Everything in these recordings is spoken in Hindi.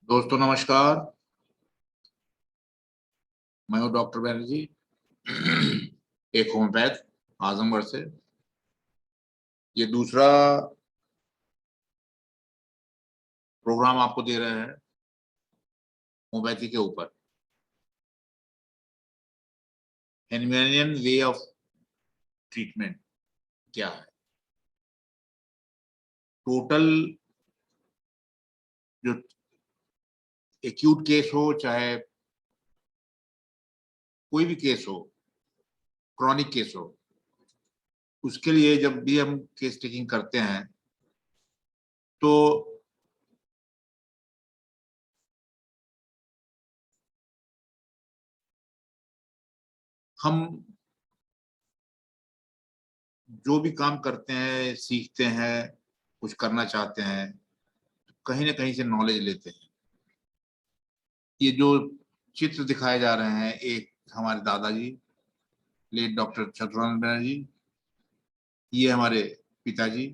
दोस्तों नमस्कार। मैं हूं डॉक्टर बैनर्जी, एक होम्योपैथ आजमगढ़ से। ये दूसरा प्रोग्राम आपको दे रहे हैं होम्योपैथी के ऊपर। हेनमेनियन वे ऑफ ट्रीटमेंट क्या है। टोटल जो एक्यूट केस हो, चाहे कोई भी केस हो, क्रॉनिक केस हो, उसके लिए जब भी हम केस टेकिंग करते हैं तो हम जो भी काम करते हैं, सीखते हैं, कुछ करना चाहते हैं, कहीं ना कहीं से नॉलेज लेते हैं। ये जो चित्र दिखाए जा रहे हैं, एक हमारे दादाजी लेट डॉक्टर चतुरानंद बनर्जी, ये हमारे पिताजी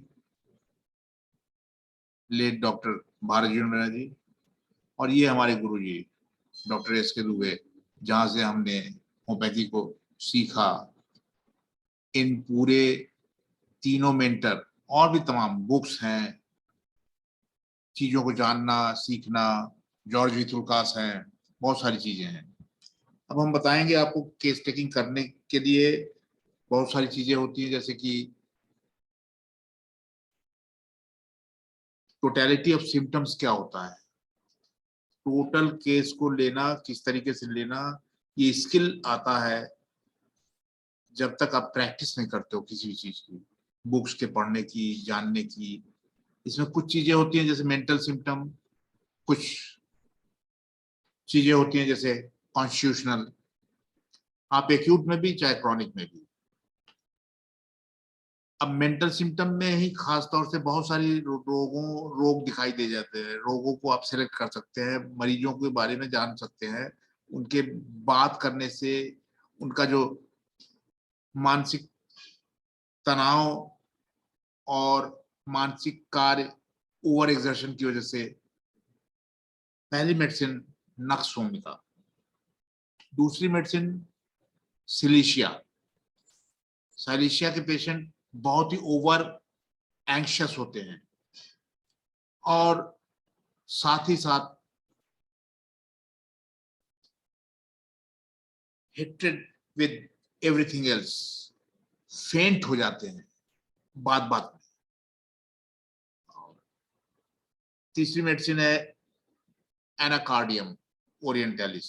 लेट डॉक्टर भारत जीवन बनर्जी, और ये हमारे गुरुजी डॉक्टर एस के दुबे, जहाँ से हमने होम्योपैथी को सीखा। इन पूरे तीनों मेंटर और भी तमाम बुक्स हैं, चीजों को जानना सीखना, जॉर्ज विथुलकास हैं, बहुत सारी चीजें हैं। अब हम बताएंगे आपको केस टेकिंग करने के लिए बहुत सारी चीजें होती हैं, जैसे कि टोटलिटी ऑफ सिम्टम्स क्या होता है, टोटल केस को लेना, किस तरीके से लेना। ये स्किल आता है जब तक आप प्रैक्टिस नहीं करते हो किसी भी चीज की, बुक्स के पढ़ने की, जानने की। इसमें कुछ चीजें होती हैं जैसे मेंटल सिम्टम, कुछ चीजें होती हैं जैसे कॉन्स्टिट्यूशनल, आप एक्यूट में भी चाहे क्रॉनिक में भी। अब मेंटल सिम्टम में ही खास तौर से बहुत सारी रोग दिखाई दे जाते हैं। रोगों को आप सिलेक्ट कर सकते हैं, मरीजों के बारे में जान सकते हैं, उनके बात करने से, उनका जो मानसिक तनाव और मानसिक कार्य ओवर एक्सर्शन की वजह से। पहली मेडिसिन नक्स होमिका, दूसरी मेडिसिन सिलीशिया। साइलेशिया के पेशेंट बहुत ही ओवर एंग्शियस होते हैं और साथ ही साथ हेट्रेड विद एवरीथिंग एल्स, फेंट हो जाते हैं बात बात में। तीसरी मेडिसिन है एनाकार्डियम ओरिएंटालिस,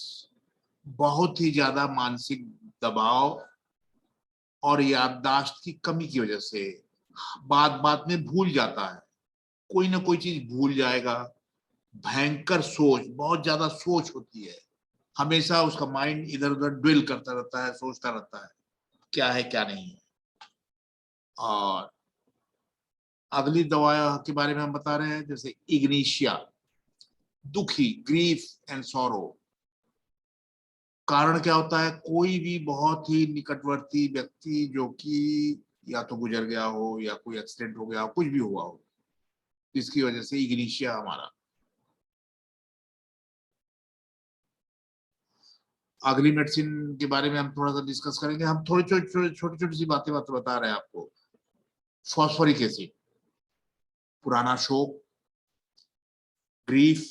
बहुत ही ज्यादा मानसिक दबाव और याददाश्त की कमी की वजह से बात बात में भूल जाता है, कोई ना कोई चीज भूल जाएगा। भयंकर सोच, बहुत ज्यादा सोच होती है, हमेशा उसका माइंड इधर उधर ड्विल करता रहता है, सोचता रहता है क्या है क्या नहीं है। और अगली दवा के बारे में हम बता रहे हैं, जैसे इग्निशिया, दुखी, ग्रीफ एंड सॉरो। कारण क्या होता है, कोई भी बहुत ही निकटवर्ती व्यक्ति जो कि या तो गुजर गया हो या कोई एक्सीडेंट हो गया हो, कुछ भी हुआ हो, जिसकी वजह से इग्निशिया हमारा। अगली मेडिसिन के बारे में हम थोड़ा सा डिस्कस करेंगे। हम थोड़ी छोटी छोटी सी बातें बता रहे हैं आपको। फॉस्फोरिक एसिड, पुराना शोक, ग्रीफ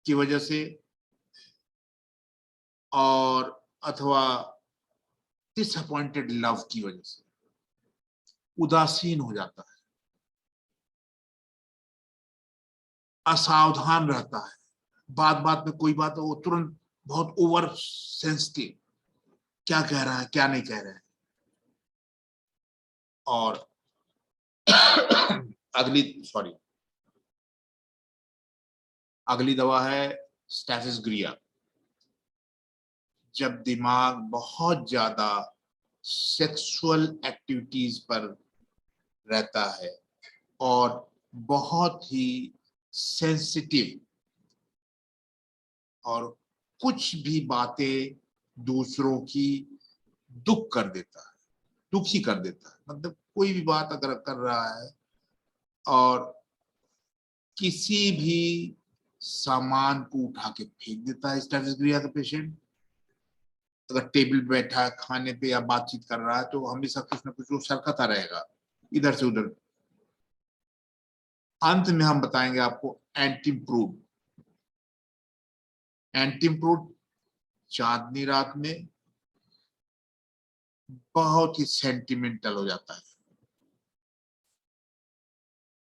की वजह से, और अथवा डिसअपॉइंटेड लव की वजह से उदासीन हो जाता है, असावधान रहता है, बात बात में कोई बात वो तुरंत बहुत ओवर सेंसिटिव, क्या कह रहा है क्या नहीं कह रहा है। और अगली सॉरी अगली दवा है स्टैसिस ग्रिया। जब दिमाग बहुत ज्यादा सेक्सुअल एक्टिविटीज पर रहता है और बहुत ही सेंसिटिव, और कुछ भी बातें दूसरों की दुख कर देता है, दुखी कर देता है। मतलब कोई भी बात अगर कर रहा है और किसी भी सामान को उठा के फेंक देता है स्टेटस क्रिया का पेशेंट। अगर टेबल पे बैठा है खाने पे या बातचीत कर रहा है तो हमेशा कुछ ना कुछ वो सरकता रहेगा इधर से उधर। अंत में हम बताएंगे आपको एंटीप्रूड। एंटीप्रूड चांदनी रात में बहुत ही सेंटिमेंटल हो जाता है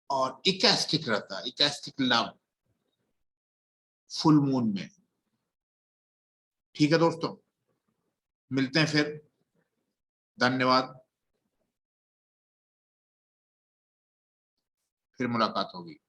और इकास्टिक रहता है, इकास्टिक लव फुल मून में। ठीक है दोस्तों, मिलते हैं फिर। धन्यवाद, फिर मुलाकात होगी।